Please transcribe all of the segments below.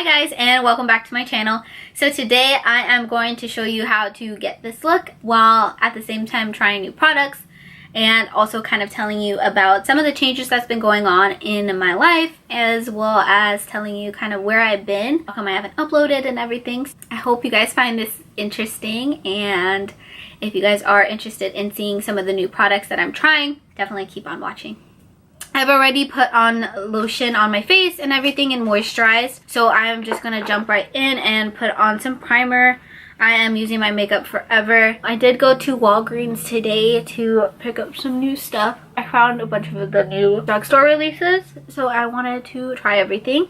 Hi guys, and welcome back to my channel. So today I am going to show you how to get this look while at the same time trying new products, and also kind of telling you about some of the changes that's been going on in my life, as well as telling you kind of where I've been, how come I haven't uploaded and everything. I hope you guys find this interesting, and if you guys are interested in seeing some of the new products that I'm trying, definitely keep on watching. I've already put on lotion on my face and everything and moisturized, so I'm just gonna jump right in and put on some primer. I am using my Makeup Forever. I did go to Walgreens today to pick up some new stuff. I found a bunch of the new drugstore releases, so I wanted to try everything.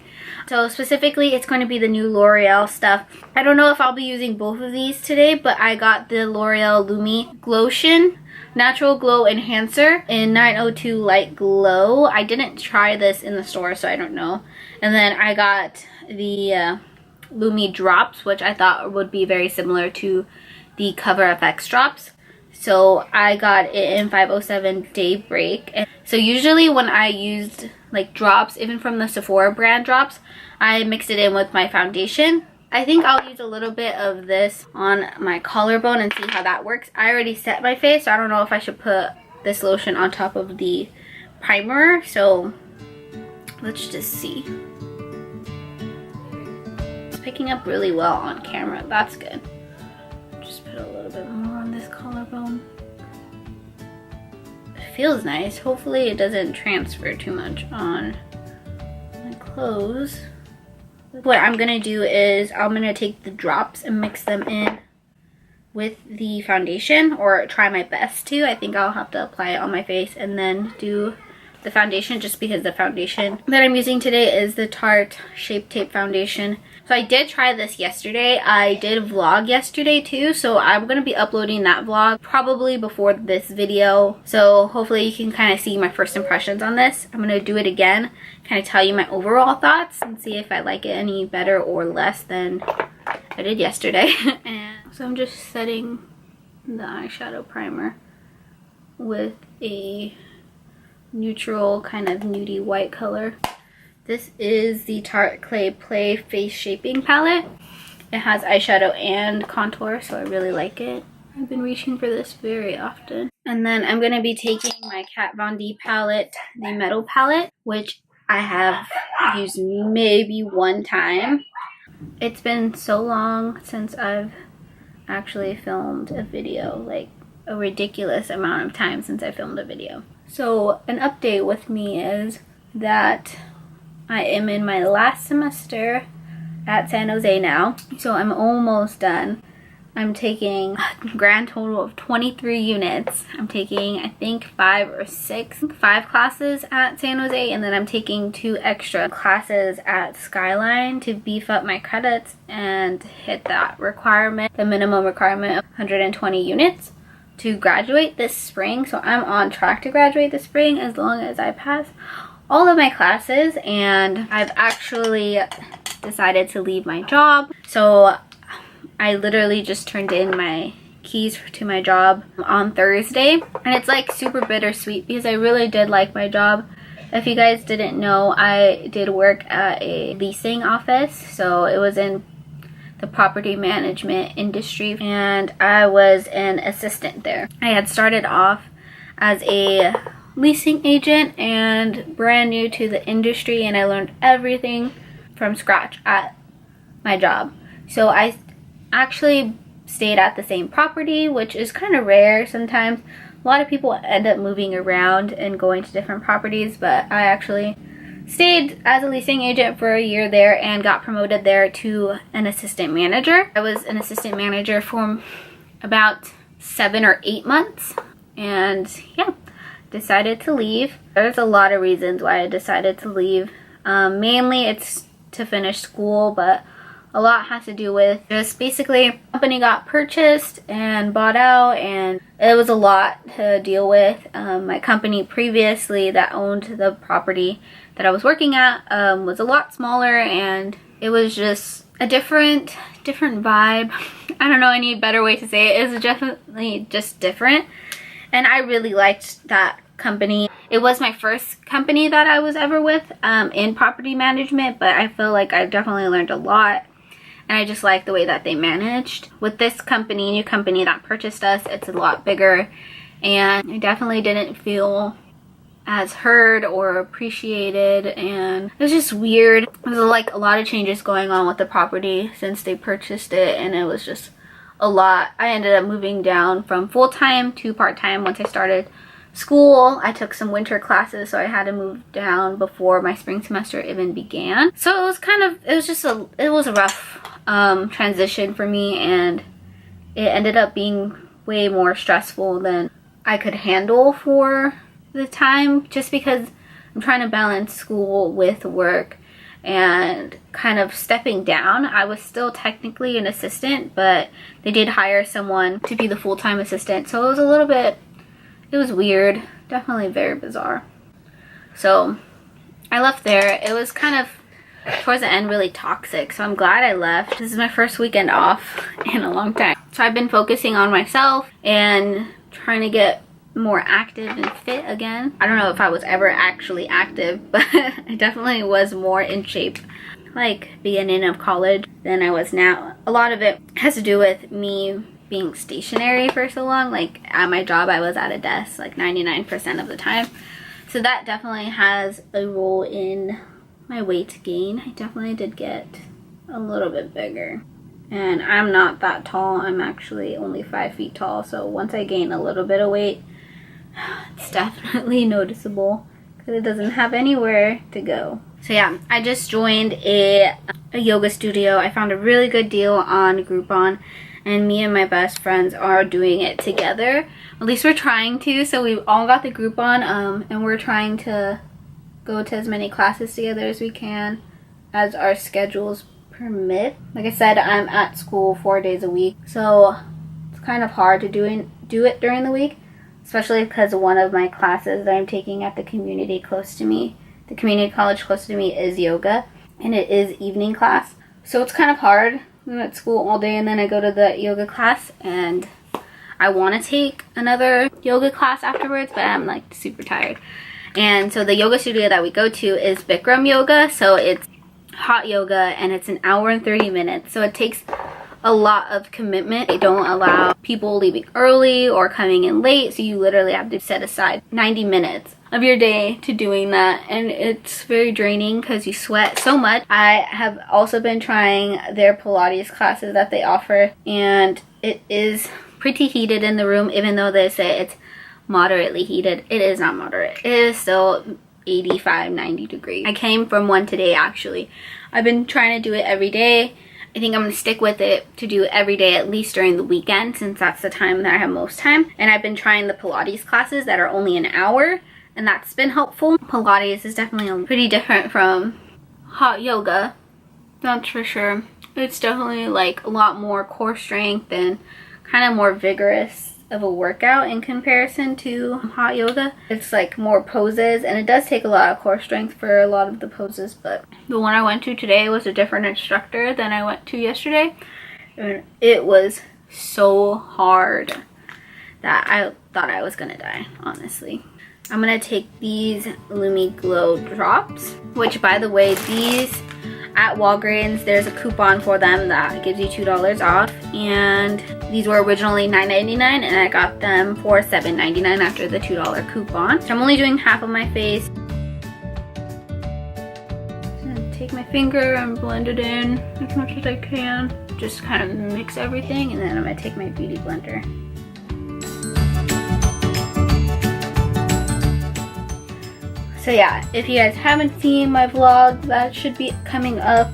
So specifically, it's going to be the new L'Oreal stuff. I don't know if I'll be using both of these today, but I got the L'Oreal Lumi Glotion Natural Glow Enhancer in 902 Light Glow. I didn't try this in the store, so I don't know. And then I got the Lumi Drops, which I thought would be very similar to the Cover FX drops. So I got it in 507 Daybreak. And so usually when I used like drops, even from the Sephora brand drops, I mixed it in with my foundation. I think I'll use a little bit of this on my collarbone and see how that works. I already set my face, so I don't know if I should put this lotion on top of the primer. So let's just see. It's picking up really well on camera. That's good. Just put a little bit more on this collarbone. It feels nice. Hopefully it doesn't transfer too much on my clothes. What I'm gonna do is I'm gonna take the drops and mix them in with the foundation, or try my best to. I think I'll have to apply it on my face and then do the foundation, just because the foundation that I'm using today is the Tarte Shape Tape foundation. So I did try this yesterday. I did vlog yesterday too, so I'm going to be uploading that vlog probably before this video. So hopefully you can kind of see my first impressions on this. I'm going to do it again, kind of tell you my overall thoughts and see if I like it any better or less than I did yesterday. And so I'm just setting the eyeshadow primer with a neutral kind of nudie white color. This is the Tarte Clay Play Face Shaping Palette. It has eyeshadow and contour, so I really like it. I've been reaching for this very often. And then I'm going to be taking my Kat Von D palette, the Metal palette, which I have used maybe one time. It's been so long since I've actually filmed a video, like a ridiculous amount of time since I filmed a video. So an update with me is that I am in my last semester at San Jose now, so I'm almost done. I'm taking a grand total of 23 units. I'm taking, I think, 5 classes at San Jose, and then I'm taking 2 extra classes at Skyline to beef up my credits and hit that requirement, the minimum requirement of 120 units to graduate this spring. So I'm on track to graduate this spring as long as I pass all of my classes. And I've actually decided to leave my job. So I literally just turned in my keys to my job on Thursday, and it's like super bittersweet because I really did like my job. If you guys didn't know, I did work at a leasing office, so it was in the property management industry, and I was an assistant there. I had started off as a leasing agent and brand new to the industry, and I learned everything from scratch at my job. So I actually stayed at the same property, which is kind of rare. Sometimes a lot of people end up moving around and going to different properties, but I actually stayed as a leasing agent for a year there and got promoted there to an assistant manager. I was an assistant manager for about 7 or 8 months, and yeah, decided to leave. There's a lot of reasons why I decided to leave. Mainly it's to finish school, but a lot has to do with just basically the company got purchased and bought out, and it was a lot to deal with. My company previously that owned the property that I was working at was a lot smaller, and it was just a different vibe. I don't know any better way to say it. It was definitely just different, and I really liked that company. It was my first company that I was ever with in property management, but I feel like I definitely learned a lot. And I just like the way that they managed. With this company, new company that purchased us, it's a lot bigger. And I definitely didn't feel as heard or appreciated, and it was just weird. There was like a lot of changes going on with the property since they purchased it, and it was just a lot. I ended up moving down from full-time to part-time once I started school. I took some winter classes, so I had to move down before my spring semester even began. So it was a rough transition for me, and it ended up being way more stressful than I could handle for the time, just because I'm trying to balance school with work and kind of stepping down. I was still technically an assistant, but they did hire someone to be the full-time assistant, so it was weird, definitely very bizarre. So I left there. It was kind of towards the end really toxic, so I'm glad I left. This is my first weekend off in a long time, so I've been focusing on myself and trying to get more active and fit again. I don't know if I was ever actually active, but I definitely was more in shape like beginning of college than I was now. A lot of it has to do with me being stationary for so long. Like at my job, I was at a desk like 99% of the time, so that definitely has a role in my weight gain. I definitely did get a little bit bigger, and I'm not that tall. I'm actually only 5 feet tall, so once I gain a little bit of weight, it's definitely noticeable because it doesn't have anywhere to go. So yeah, I just joined a yoga studio. I found a really good deal on Groupon, and me and my best friends are doing it together. At least we're trying to. So we've all got the Groupon, and we're trying to go to as many classes together as we can as our schedules permit. Like I said, I'm at school 4 days a week, so it's kind of hard to do it during the week, especially because one of my classes that I'm taking at the community college close to me is yoga, and it is evening class. So it's kind of hard. I'm at school all day and then I go to the yoga class, and I want to take another yoga class afterwards, but I'm like super tired. And so the yoga studio that we go to is Bikram yoga, so it's hot yoga and it's an hour and 30 minutes, so it takes a lot of commitment. They don't allow people leaving early or coming in late, so you literally have to set aside 90 minutes of your day to doing that, and it's very draining because you sweat so much. I have also been trying their Pilates classes that they offer, and it is pretty heated in the room. Even though they say it's moderately heated, it is not moderate. It is still 85-90 degrees. I came from one today actually. I've been trying to do it every day. I think I'm going to stick with it to do it every day, at least during the weekend, since that's the time that I have most time. And I've been trying the Pilates classes that are only an hour, and that's been helpful. Pilates is definitely pretty different from hot yoga, that's for sure. It's definitely like a lot more core strength and kind of more vigorous of a workout in comparison to hot yoga. It's like more poses, and it does take a lot of core strength for a lot of the poses, but the one I went to today was a different instructor than I went to yesterday, and it was so hard that I thought I was gonna die, honestly. I'm gonna take these Lumi Glow drops, which by the way, these at Walgreens, there's a coupon for them that gives you $2 off, and these were originally $9.99 and I got them for $7.99 after the $2 coupon. So I'm only doing half of my face. I'm gonna take my finger and blend it in as much as I can. Just kind of mix everything, and then I'm gonna take my beauty blender. So yeah, if you guys haven't seen my vlog, that should be coming up.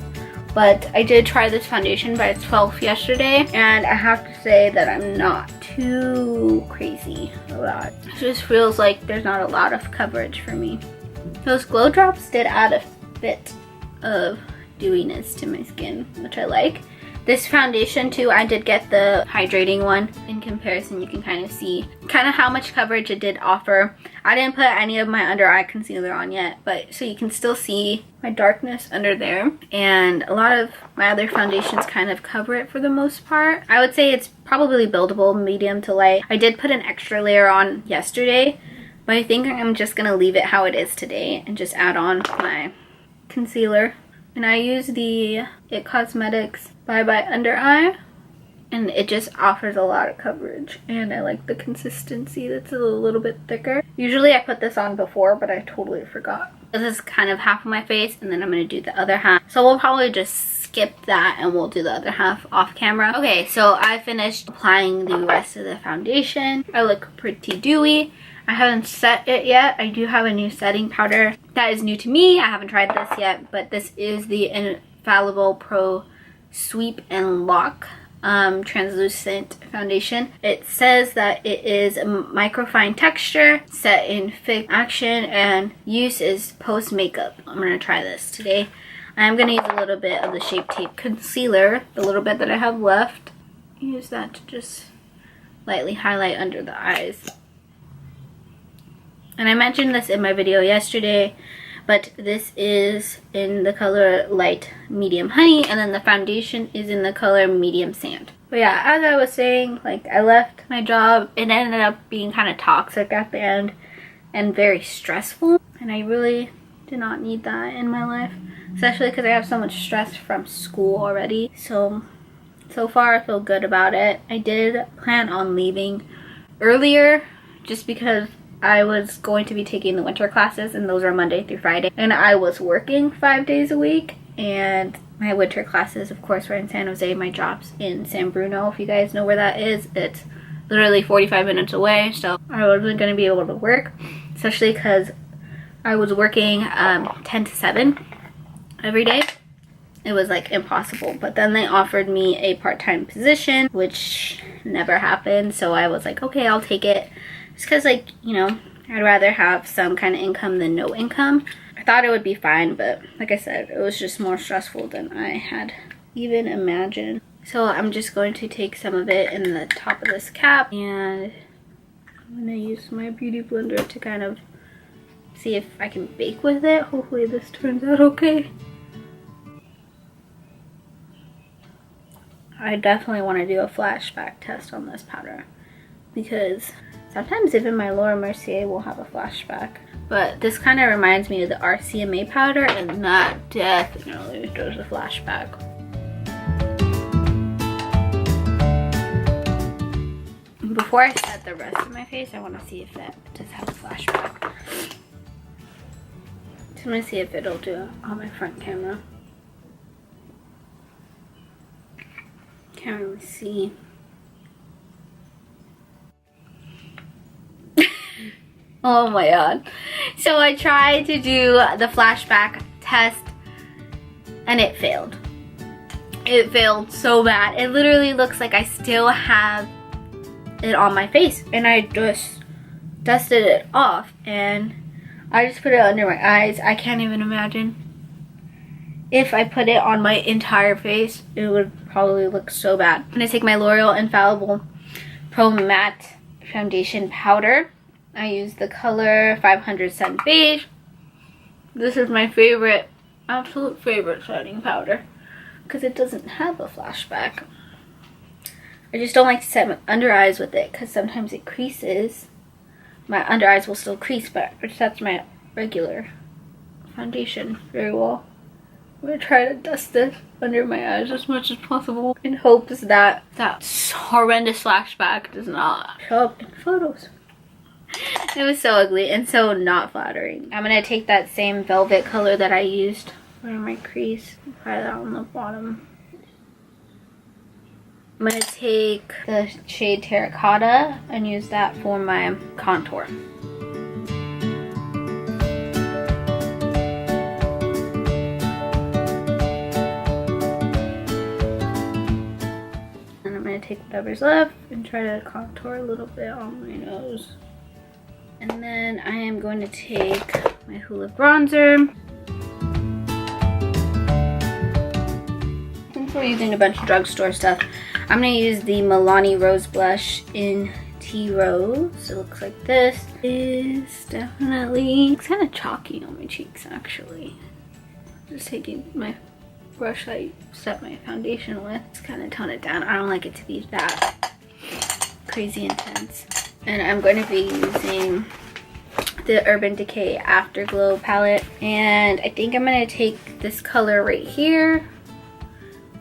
But I did try this foundation by itself yesterday, and I have to say that I'm not too crazy about it. It just feels like there's not a lot of coverage for me. Those glow drops did add a bit of dewiness to my skin, which I like. This foundation too, I did get the hydrating one. In comparison, you can kind of see kind of how much coverage it did offer. I didn't put any of my under eye concealer on yet, but so you can still see my darkness under there. And a lot of my other foundations kind of cover it for the most part. I would say it's probably buildable, medium to light. I did put an extra layer on yesterday But I think I'm just gonna leave it how it is today and just add on my concealer. And I use the IT Cosmetics Bye Bye Under Eye, and it just offers a lot of coverage, and I like the consistency that's a little bit thicker. Usually I put this on before, but I totally forgot. This is kind of half of my face, and then I'm going to do the other half. So we'll probably just skip that and we'll do the other half off camera. Okay, so I finished applying the rest of the foundation. I look pretty dewy. I haven't set it yet. I do have a new setting powder that is new to me. I haven't tried this yet, but this is the Infallible Pro Sweep and Lock translucent foundation. It says that it is a microfine texture, set in fixed action, and use is post makeup. I'm gonna try this today. I'm gonna use a little bit of the Shape Tape concealer, the little bit that I have left. Use that to just lightly highlight under the eyes. And I mentioned this in my video yesterday, but this is in the color Light Medium Honey, and then the foundation is in the color Medium Sand. But yeah, as I was saying, like, I left my job. It ended up being kind of toxic at the end and very stressful, and I really do not need that in my life, especially because I have so much stress from school already. So far I feel good about it. I did plan on leaving earlier just because I was going to be taking the winter classes, and those are Monday through Friday, and I was working 5 days a week, and my winter classes, of course, were in San Jose. My job's in San Bruno, if you guys know where that is. It's literally 45 minutes away, so I wasn't going to be able to work, especially because I was working 10 to 7 every day. It was like impossible. But then they offered me a part-time position, which never happened, so I was like, okay, I'll take it. Just because, like, you know, I'd rather have some kind of income than no income. I thought it would be fine, but like I said, it was just more stressful than I had even imagined. So I'm just going to take some of it in the top of this cap, and I'm going to use my beauty blender to kind of see if I can bake with it. Hopefully this turns out okay. I definitely want to do a flashback test on this powder, because sometimes even my Laura Mercier will have a flashback. But this kind of reminds me of the RCMA powder, and that definitely does a flashback. Before I set the rest of my face, I want to see if that does have a flashback. So I'm going to see if it'll do it on my front camera. Can't really see. Oh my god. So I tried to do the flashback test and it failed. It failed so bad. It literally looks like I still have it on my face, and I just dusted it off and I just put it under my eyes. I can't even imagine if I put it on my entire face. It would probably look so bad. I'm gonna take my L'Oreal Infallible Pro Matte Foundation Powder. I use the color 500 Sun Beige. This is my favorite, absolute favorite setting powder, because it doesn't have a flashback. I just don't like to set my under eyes with it, because sometimes it creases. My under eyes will still crease, but it sets my regular foundation very well. I'm going to try to dust this under my eyes as much as possible in hopes that that horrendous flashback does not show up in photos. It was so ugly and so not flattering. I'm going to take that same velvet color that I used for my crease and apply that on the bottom. I'm going to take the shade Terracotta and use that for my contour. And I'm going to take whatever's left and try to contour a little bit on my nose. And then I am going to take my Hoola bronzer. Since we're using a bunch of drugstore stuff, I'm going to use the Milani Rose Blush in Tea Rose. It looks like this. It's definitely, it's kind of chalky on my cheeks actually. Just taking my brush that I set my foundation with. Just kind of tone it down. I don't like it to be that crazy intense. And I'm going to be using the Urban Decay Afterglow palette, and I think I'm gonna take this color right here.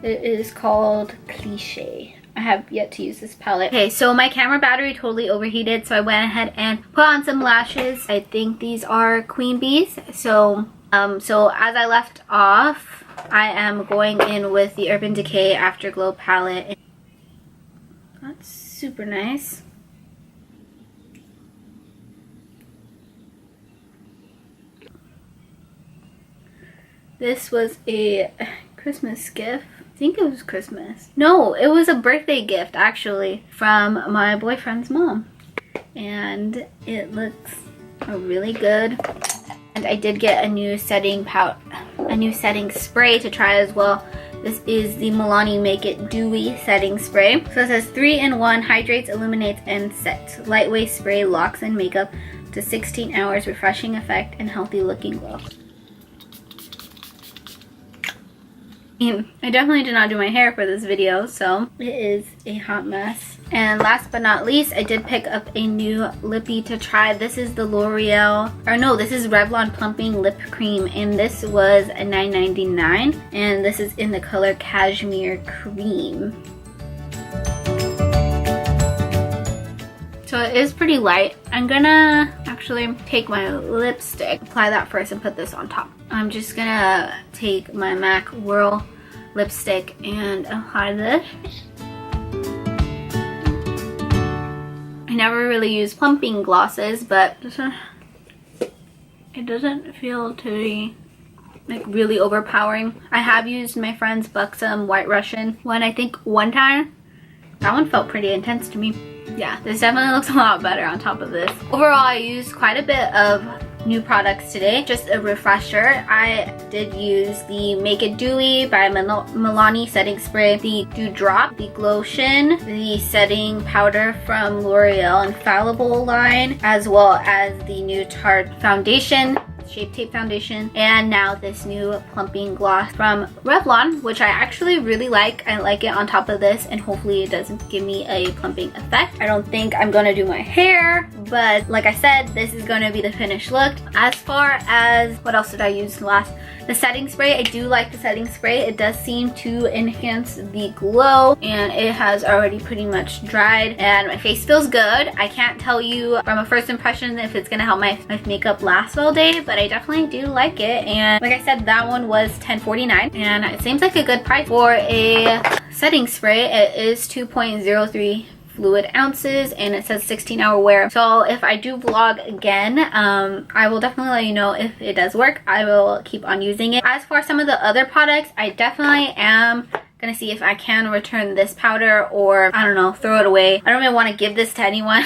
It is called Cliche. I have yet to use this palette. Okay, so my camera battery totally overheated, so I went ahead and put on some lashes. I think these are Queen Bees. So as I left off, I am going in with the Urban Decay Afterglow palette. That's super nice. This was a Christmas gift. I think it was Christmas. No, it was a birthday gift actually from my boyfriend's mom. And it looks really good. And I did get a new setting spray to try as well. This is the Milani Make It Dewy setting spray. So it says 3-in-1, hydrates, illuminates, and sets. Lightweight spray locks in makeup to 16 hours, refreshing effect, and healthy looking glow. I definitely did not do my hair for this video, so it is a hot mess. And last but not least, I did pick up a new lippy to try. This is the L'Oreal, or no, this is Revlon Plumping Lip Cream, and this was $9.99, and this is in the color Cashmere Cream. So it is pretty light. I'm gonna actually take my lipstick, apply that first, and put this on top. I'm just gonna take my MAC Whirl lipstick and apply this. I never really use plumping glosses, but it doesn't feel to be like really overpowering. I have used my friend's Buxom White Russian one, I think one time. That one felt pretty intense to me. Yeah, this definitely looks a lot better on top of this. Overall, I used quite a bit of new products today. Just a refresher, I did use the Make It Dewy by Milani setting spray, the Dewdrop, the Glotion, the setting powder from L'Oreal Infallible line, as well as the new Tarte foundation, Shape Tape foundation, and now this new plumping gloss from Revlon, which I actually really like. I like it on top of this, and hopefully it doesn't give me a plumping effect. I don't think I'm gonna do my hair, but like I said, this is gonna be the finished look. As far as what else did I use last? The setting spray, I do like the setting spray. It does seem to enhance the glow, and it has already pretty much dried, and my face feels good. I can't tell you from a first impression if it's gonna help my makeup last all day, but I definitely do like it. And like I said, that one was $10.49, and it seems like a good price for a setting spray. It is 2.03 fluid ounces, and it says 16-hour wear. So if I do vlog again, I will definitely let you know if it does work. I will keep on using it. As for some of the other products, I definitely am gonna see if I can return this powder, or I don't know, throw it away. I don't even want to give this to anyone.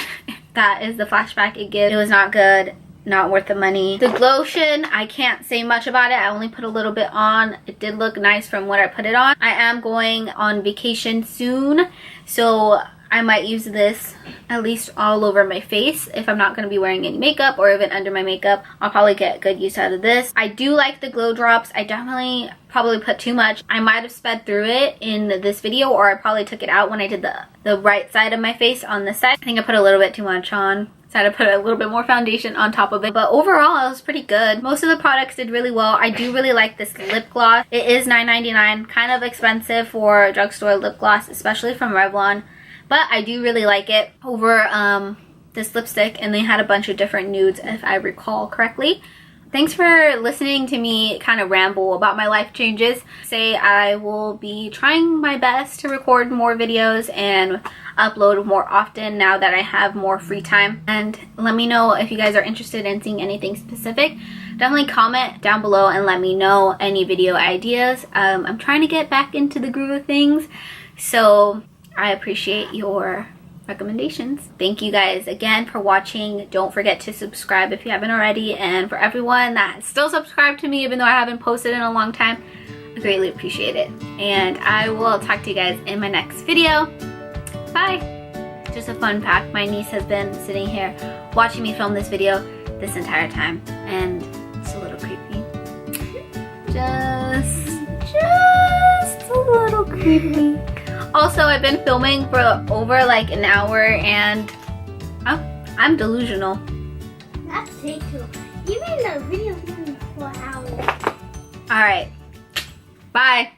That is the flashback it gives. It was not good, not worth the money. The Glotion, I can't say much about it. I only put a little bit on. It did look nice from what I put it on. I am going on vacation soon, so I might use this at least all over my face. If I'm not going to be wearing any makeup, or even under my makeup, I'll probably get good use out of this. I do like the glow drops. I definitely probably put too much. I might have sped through it in this video, or I probably took it out when I did the right side of my face on this side. I think I put a little bit too much on. So I had to put a little bit more foundation on top of it. But overall, it was pretty good. Most of the products did really well. I do really like this lip gloss. It is $9.99, kind of expensive for a drugstore lip gloss, especially from Revlon. But I do really like it over this lipstick, and they had a bunch of different nudes if I recall correctly. Thanks for listening to me kind of ramble about my life changes. I will be trying my best to record more videos and upload more often now that I have more free time. And let me know if you guys are interested in seeing anything specific. Definitely comment down below and let me know any video ideas. I'm trying to get back into the groove of things, so I appreciate your recommendations. Thank you guys again for watching. Don't forget to subscribe if you haven't already, and for everyone that still subscribed to me even though I haven't posted in a long time, I greatly appreciate it. And I will talk to you guys in my next video. Bye! Just a fun fact, my niece has been sitting here watching me film this video this entire time, and it's a little creepy. Just a little creepy. Also, I've been filming for over like an hour, and I'm delusional. That's Stay tuned. Even the video's been 4 hours. Alright. Bye.